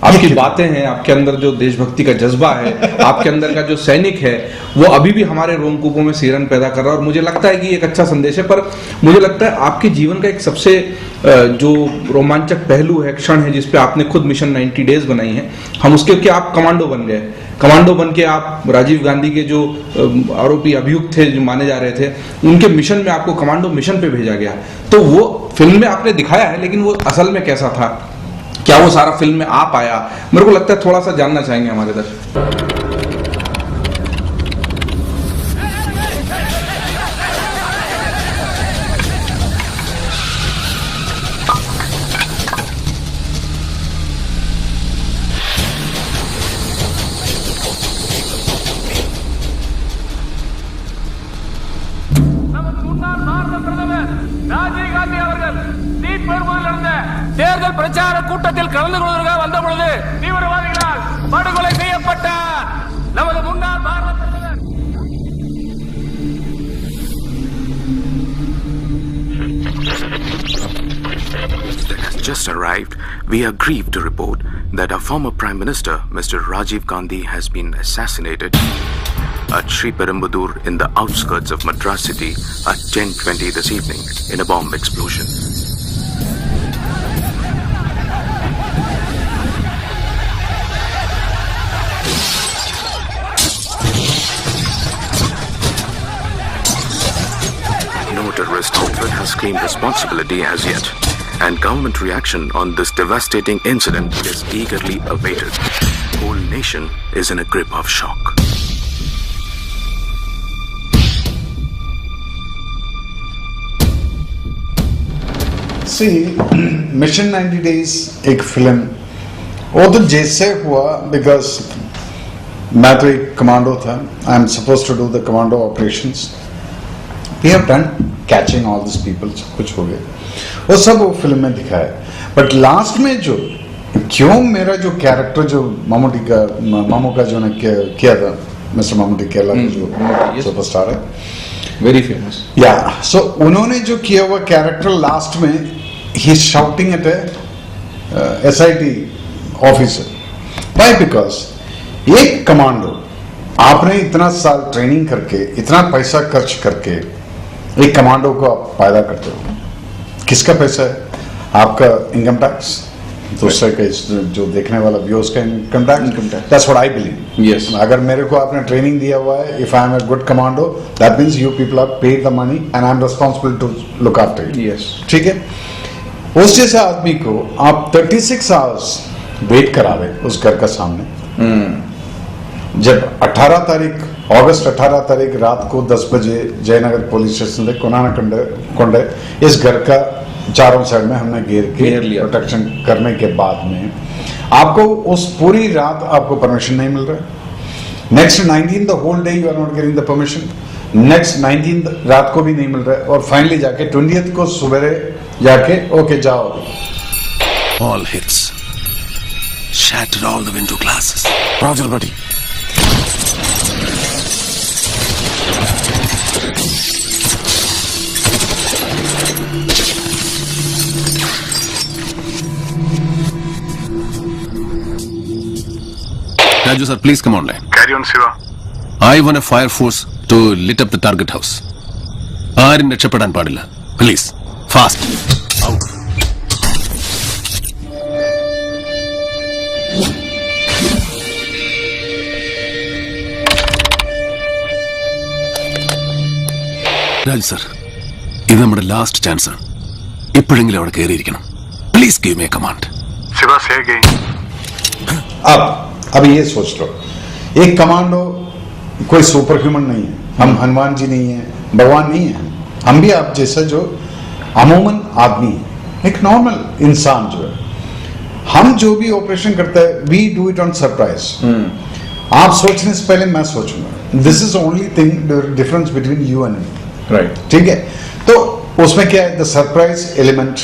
आपकी बातें हैं, आपके अंदर जो देशभक्ति का जज्बा है, आपके अंदर का जो सैनिक है, वो अभी भी हमारे रोमकूपों में सिरन पैदा कर रहा है। और मुझे लगता है कि एक अच्छा संदेश है। पर मुझे लगता है आपके जीवन का एक सबसे जो रोमांचक पहलू है, क्षण है, जिसपे आपने खुद मिशन 90 डेज बनाई है, हम उसके कि आप कमांडो बन गए। कमांडो बन के आप राजीव गांधी के जो आरोपी अभियुक्त थे, जो माने जा रहे थे, उनके मिशन में आपको कमांडो मिशन पे भेजा गया। तो वो फिल्म में आपने दिखाया है, लेकिन वो असल में कैसा था, क्या वो सारा फिल्म में आ पाया, मेरे को लगता है थोड़ा सा जानना चाहेंगे हमारे दर्शक। தேர்தல் பிரச்சார கூட்டத்தில் கலந்து கொள்வதற்காக வந்த பொழுது தீவிரவாதிகளால் படுகொலை செய்யப்பட்ட நமது முன்னாள் பாரத பிரதமர் that has just arrived, we are grieved to report that our former Prime Minister, Mr. Rajiv Gandhi, has been assassinated at Sri Perumbudur in the outskirts of Madras city at 10:20 this evening in a bomb explosion. No terrorist outfit has claimed responsibility as yet, and government reaction on this devastating incident is eagerly awaited. The whole nation is in a grip of shock. See, Mission 90 Days एक film वो तो जैसे हुआ, because मैं तो एक commando था, I am suppose to do the commando operations, we have done catching all this people, सब कुछ हो गया, वो सब वो फिल्म में दिखाया। बट लास्ट में जो क्यों मेरा जो कैरेक्टर जो मामू का जो ने किया था, मिस्टर मामूटी केरला का जो सुपरस्टार है, वेरी फेमस, या सो उन्होंने जो किया हुआ कैरेक्टर लास्ट में he is shouting at SIT officer. Why? Because एक कमांडो, आपने इतना साल ट्रेनिंग करके, इतना पैसा खर्च करके एक कमांडो को आप पैदा करते हो, किसका पैसा है? आपका इनकम टैक्स, दूसरे का जो देखने वाला व्यूअर्स का income tax. That's what I believe. Yes, अगर मेरे को आपने ट्रेनिंग दिया हुआ है, if I am a good commando, that means you people are paid the money and I am responsible to look after you. Yes, ठीक है। उस जैसे आदमी को आप 36 आवर्स वेट करावे उस घर का सामने। जब 18 तारीख अगस्त 18 तारीख रात को 10 बजे जयनगर पुलिस स्टेशन से कोनाना कोंडे इस घर का चारों साइड में हमने घेर लिया, प्रोटेक्शन करने के बाद में आपको उस पूरी रात आपको परमिशन नहीं मिल रहा है। Next 19 the whole day you are not getting the permission, next 19 रात को भी नहीं मिल रहा है, और फाइनली जाके 20th को सुबह जाके ओके जाओ। All hits. Shatter all the window glasses. Roger, buddy. Raju sir, please come online. Carry on, Siva. I want a fire force to lit up the target house. ആരും രക്ഷപ്പെടാൻ പാടില്ല. Please, fast. Out. Raju sir, ഇത് നമ്മുടെ last chance ആണ്. ഇപ്പോഴെങ്കിലും അവിടെ കയറിയിരിക്കണം. Please give me a command. Siva, say again. अब ये सोच लो, एक कमांडो कोई सुपर ह्यूमन नहीं है, हम हनुमान जी नहीं है, भगवान नहीं है, हम भी आप जैसा जो अमूमन आदमी है, एक नॉर्मल इंसान जो है। हम जो भी ऑपरेशन करते हैं we do it on surprise. आप सोचने से पहले मैं सोचूंगा। This is only thing difference between you and me, right? ठीक है। तो उसमें क्या है, the surprise element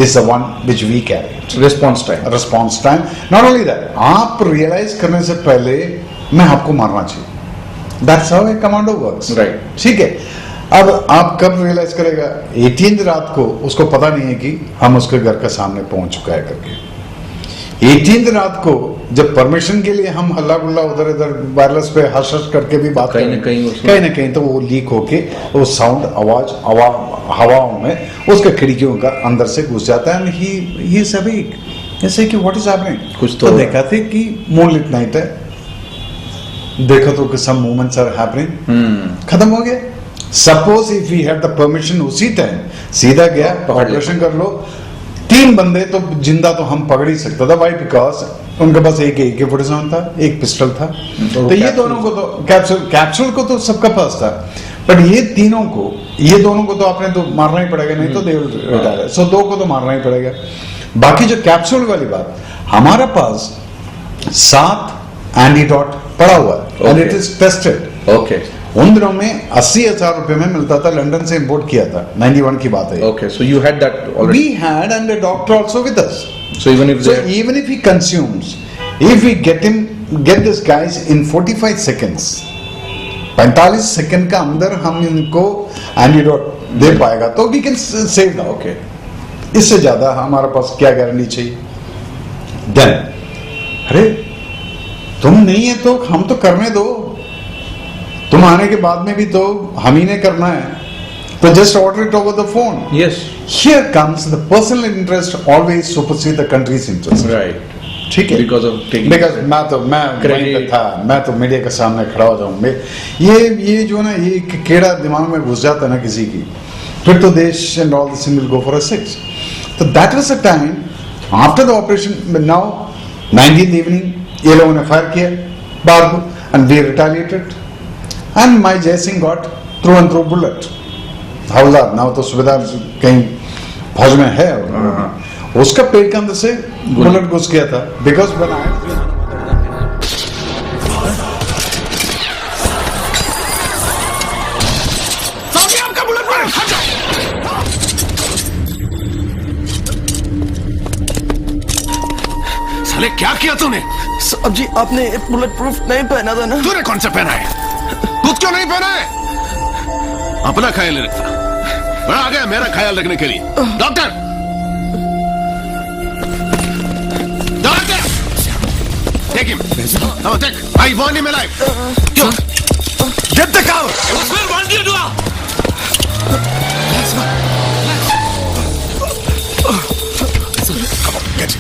is the one which we carry. Response time. Not only that, आप रियलाइज करने से पहले मैं आपको मारना चाहिए। That's how a commando works. Right. ठीक है। अब आप कब रियलाइज करेगा? 18 रात को उसको पता नहीं है कि हम उसके घर के सामने पहुंच चुका है करके। 18th रात को जब परमिशन के लिए हम हल्ला गुल्ला उधर इधर वायरलेस पे हश हश करके भी बात कहीं न कहीं तो वो लीक होके वो साउंड आवाज हवाओं में उसके खिड़कियों का अंदर से घुस जाता है एंड ही सभी ऐसे कि व्हाट इज हैपनिंग कुछ तो देखा थे कि मूनलिट नाइट है, देखो तो कि सम मूवमेंट्स आर हैपनिंग, खत्म हो गया। Suppose if we had the permission उसी टाइम सीधा गया ऑपरेशन कर लो, 3 बंदे तो जिंदा तो हम पकड़ ही सकता था। वाई? बिकॉज उनके पास एक AK-47 था, एक पिस्टल था, तो ये दोनों को तो कैप्सूल को तो सबका पास था, बट ये दोनों को तो आपने तो मारना ही पड़ेगा, नहीं तो दे विल रिटायर। सो 2 को तो मारना ही पड़ेगा। बाकी जो कैप्सूल वाली बात, हमारा पास 7 एंटीडोट पड़ा हुआ है and it is tested. Okay, उन दिनों में 80,000 रुपए में मिलता था, लंदन से इंपोर्ट किया था, 91 की बात है। Okay, so you had that already? We had and a doctor also with us. So even if he consumes, if we get this guys in 45 seconds, 45 second का अंदर हम इनको एंटीडोट दे पाएगा तो we can save them. Okay, इससे ज्यादा हमारे पास क्या गारंटी चाहिए? देन अरे तुम नहीं है तो हम तो करने दो, तुम आने के बाद में भी तो हम ही ने करना है, तो just order it over the phone. Yes, here comes the personal interest always supersede the countries interest. Right, ठीक है, बिकॉज मैं वहीं पे था, मैं तो मीडिया के सामने खड़ा हो जाऊं। ये जो ना ये कीड़ा दिमाग में घुस जाता है ना किसी की, फिर तो देश and all this will go for a 6। तो that was the time after the operation. Now 19th evening ये लोगों ने फायर किया बाहर को and we retaliated and my Jaisingh got through and through bullet. हवलदार नाउ तो सुबेदार कहीं फौज में है, उसका पेट के अंदर से बुलेट घुस गया था। बिकॉज व्हेन आई साले क्या किया तूने? साहब जी आपने बुलेट प्रूफ नहीं पहना था ना? तूने कौन सा पहना है? खुद क्यों नहीं पहना है? अपना ख्याल नहीं रखता, मैं आ गया मेरा ख्याल रखने के लिए। Doctor, doctor, take him, take, I want him alive. Get the car, what want you do?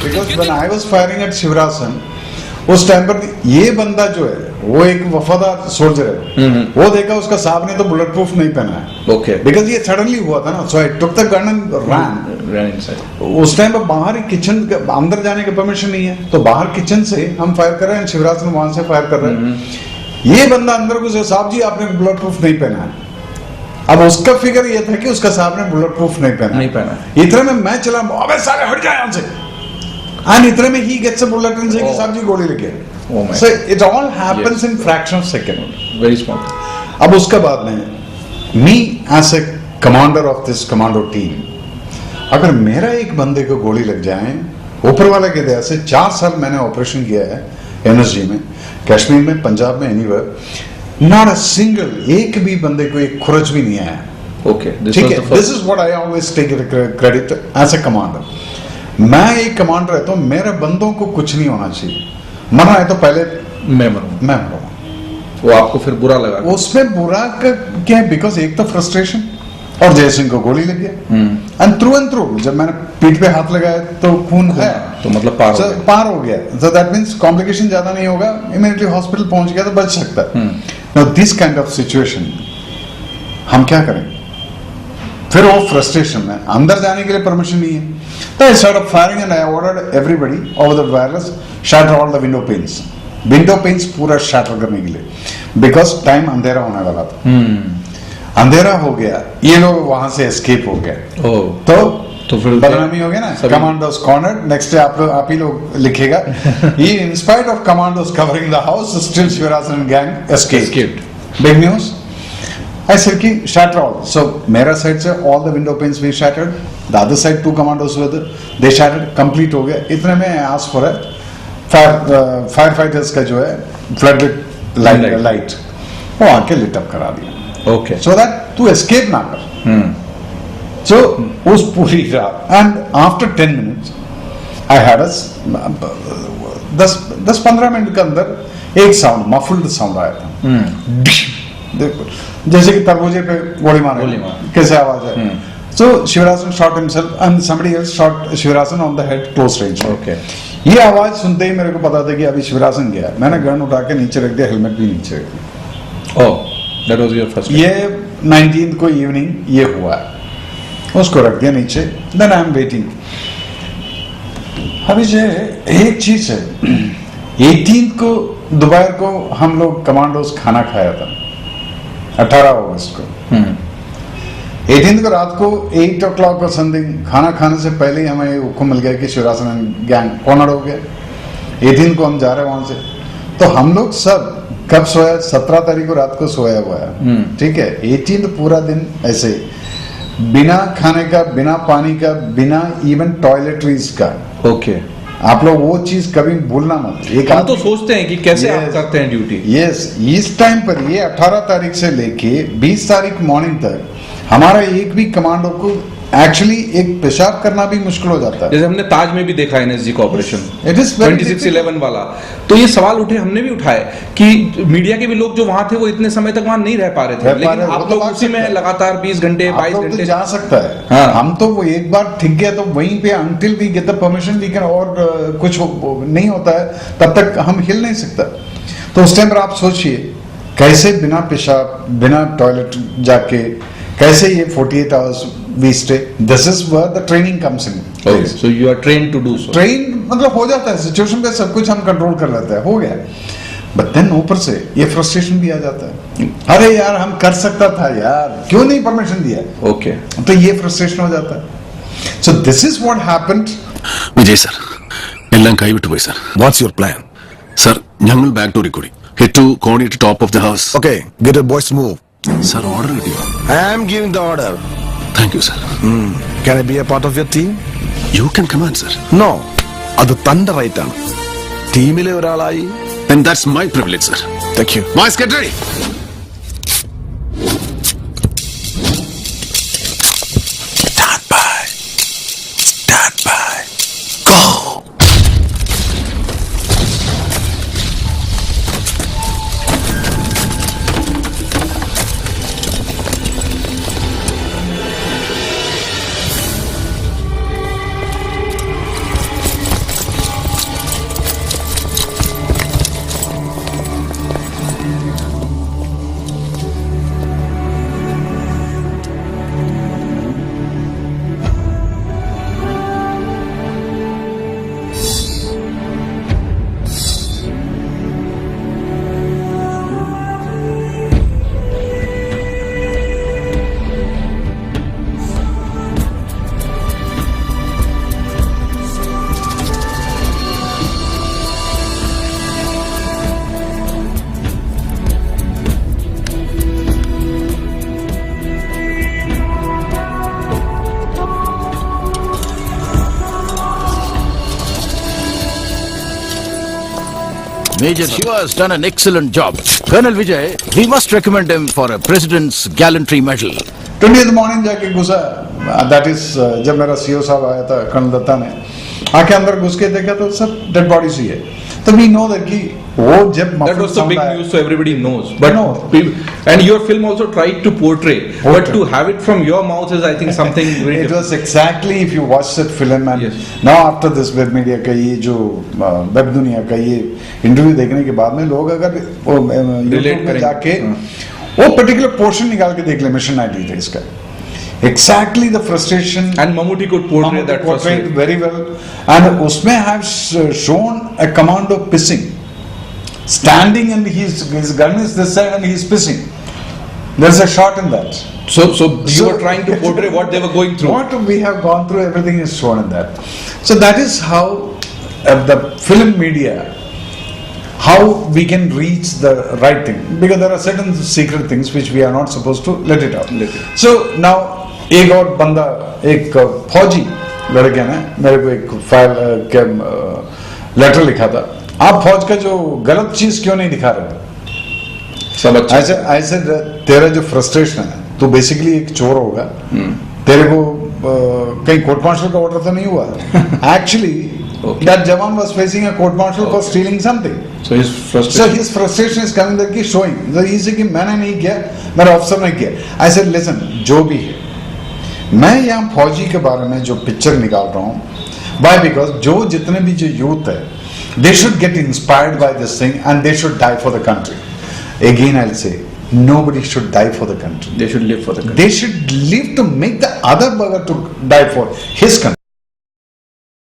Because when I was firing at Sivarasan, उस टाइम पर ये बंदा जो है वो एक वफादार सोल्जर है, वो देखा उसका साहब ने तो बुलेट प्रूफ नहीं पहना है। ओके, बिकॉज ये सडनली हुआ था ना, so I took the gun and run inside. उस टाइम पर बाहर किचन अंदर जाने की परमिशन नहीं है, तो बाहर किचन से हम फायर कर रहे हैं, शिवरासन वहां से फायर कर रहे हैं। ये बंदा अंदर घुसे, साहब जी आपने बुलेट प्रूफ नहीं पहना है। अब उसका फिगर ये था कि उसका साहब ने बुलेट प्रूफ नहीं पहना। इतने में मैं चला, अबे साले हट जाए यहाँ से, एंड इतने में ही गेट्स अ बुलेट एंड से कि साहब जी गोली लग गया। So it all happens in fraction of second, very small. अब उसके बाद में me as a commander of this commando team, अगर मेरा एक बंदे को गोली लग जाए, ऊपर वाले के दया से 4 साल मैंने ऑपरेशन किया है एनएसजी में, कश्मीर में, पंजाब में, एनीवेयर, नॉट अ सिंगल, एक भी बंदे को एक खुरच भी नहीं आया। ओके, ठीक है, this is what I always take credit as a commander. मैं एक कमांडर है तो मेरे बंदों को कुछ नहीं होना चाहिए, मरना है तो पहले मैं मरूंगा। वो आपको फिर बुरा लगा? उसमें बुरा क्या है, बिकॉज एक तो फ्रस्ट्रेशन, और जयसिंह को गोली लग गया एंड थ्रू जब मैंने पीठ पे हाथ लगाया तो खून है, तो मतलब पार हो गया। So that means कॉम्प्लिकेशन ज्यादा नहीं होगा, इमीडिएटली हॉस्पिटल पहुंच गया तो बच सकता है। Now this kind of situation हम क्या करें? फिर वो फ्रस्ट्रेशन में अंदर जाने के लिए परमिशन नहीं है, तो I started firing and I ordered everybody over the wireless shatter all the window panes. Window panes पूरा शैटर करने के लिए, बिकॉज टाइम अंधेरा होने वाला था। अंधेरा हो गया, ये लोग वहां से एस्केप हो गए, तो फिर बदनामी हो गया ना। कमांडोज कॉर्नर, नेक्स्ट डे आप ही लोग लिखेगा, in spite of commandos covering the house still Sivarasan gang escaped. Big news. I said ki shatter all. So मेरा side से all the window panes we shattered. The other side 2 commandos were there. They shattered. Complete हो गया। इतने में ask for it. Firefighters का जो है floodlit light वो आके lit up करा दिया। Okay. So that तू escape ना कर। So उस पूरी रात and after 10 minutes I had 10-15 minute के अंदर एक साउंड, मफल्ड साउंड आया था। देखो जैसे कि तरबूजे पे गोली मार कैसे आवाज है। So Shivarasan shot himself and somebody else shot Shivarasan on the head close range. Okay. ये आवाज सुनते ही मेरे को पता था कि अभी शिवरासन गया। मैंने गन उठा के नीचे रख दिया, हेलमेट भी नीचे रख दिया। Oh, that was your first. ये 19th को इवनिंग ये हुआ है, उसको रख दिया नीचे। Then I am waiting. अभी जो एक चीज है, 18th को दोपहर को हम लोग कमांडोज खाना खाया था, 18 अगस्त को। 18th को रात को 8 o'clock और समथिंग खाना खाने से पहले ही हमें हुक्म मिल गया कि शिवरासन गैंग कॉर्नर हो गया। 18th को हम जा रहे हैं वहां से, तो हम लोग सब कब सोया, 17 तारीख को रात को सोया हुआ है, ठीक है। 18th पूरा दिन ऐसे बिना खाने का, बिना पानी का, बिना इवन टॉयलेटरीज का। Okay. आप लोग वो चीज कभी भूलना मत। एक हम तो सोचते हैं कि कैसे आप करते हैं ड्यूटी। यस, इस टाइम पर ये 18 तारीख से लेके 20 तारीख मॉर्निंग तक हमारा एक भी कमांडो को एक्चुअली एक पेशाब करना भी मुश्किल हो जाता है। जैसे हमने ताज में भी देखा एनएसजी का ऑपरेशन, It is very 26/11 वाला। तो ये सवाल उठे, हमने भी उठाए कि मीडिया के भी लोग जो वहां थे वो इतने समय तक वहां नहीं रह पा रहे थे, लेकिन आप लोग उसी में लगातार 20 घंटे 22 घंटे जा सकता है। हाँ। हम तो वो एक बार ठीक गया तो वहीं पे until we get the permission we can, और कुछ नहीं होता है तब तक हम हिल नहीं सकता। तो उस टाइम पर आप सोचिए कैसे बिना पेशाब, बिना टॉयलेट जाके कैसे ये 48 hours we stay. This is where the training comes in. So you are trained to do so. Train मतलब हो जाता है सिचुएशन पे, सब कुछ हम कंट्रोल कर लेते हैं, हो गया। बट देन ऊपर से ये फ्रस्ट्रेशन भी आ जाता है, अरे यार हम कर सकता था यार, क्यों नहीं परमिशन दिया। Okay. तो ये फ्रस्ट्रेशन हो जाता है। So this is what happened. Vijay sir, എല്ലാം കൈവിട്ടു പോയി sir. What's your plan? Sir, ഞങ്ങൾ ബാംഗ്ലൂരിൽ കൂടി ഹിറ്റ് ടു കോണി to top of the house. Okay, get the boys to move. Sir, order കിട്ടിയോ? I am giving the order. Thank you sir. Can I be a part of your team? You can command sir. No, അത് തന്റെ right ആണ്. ടീമിലെ ഒരാളായി. Then that's my privilege, sir. Thank you. Boys, get ready. Stand by. Stand by. Go. Major Shiva has done an excellent job. Colonel Vijay, we must recommend him for a President's Gallantry Medal. 20th morning जाके घुसा, that is जब मेरा CO साहब आया था colonel Dutta ने आके अंदर घुस के देखा तो सब डेड बॉडीज ही है। तो वी नो दैट कि वो जब That was the big news, so everybody knows. But No. and your film also tried to portray, but to have it from your mouth is, I think, something very It was exactly if you watch that film and Yes. now after this web media का ये जो web दुनिया का ये interview देखने के बाद में लोग अगर YouTube में जाके वो पर्टिकुलर पोर्शन निकाल के देख ले मिशन 93 का, exactly the frustration And Mammootty could portray that portrayed frustration. very well, and उसमें have shown a commando pissing, standing and his gun is this side and he's pissing. There's a shot in that. So you were trying to portray what they were going through. What we have gone through, everything is shown in that. So that is how the film media, how we can reach the right thing, because there are certain secret things which we are not supposed to let it out. So now एक और बंदा, एक फौजी लड़के ने मेरे को एक फाइल लेटर लिखा था, आप फौज का जो गलत चीज क्यों नहीं दिखा रहे। सब अच्छा। ऐसे तेरा जो फ्रस्ट्रेशन है, तू बेसिकली एक चोर होगा, तेरे को कहीं कोर्ट मार्शल का ऑर्डर तो नहीं हुआ। Actually Okay. That Jawan was facing a court martial for stealing something. So his So frustration. his frustration is coming that he's showing. So he said कि मैंने नहीं किया, मेरा अफसर ने किया. I said listen, जो भी है, मैं यहाँ फौजी के बारे में जो पिक्चर निकाल रहा हूँ, why? Because जो जितने भी जो यूथ है, they should get inspired by this thing and they should die for the country. Again I'll say, nobody should die for the country. They should live for the country. They should live to make the other burger to die for his country.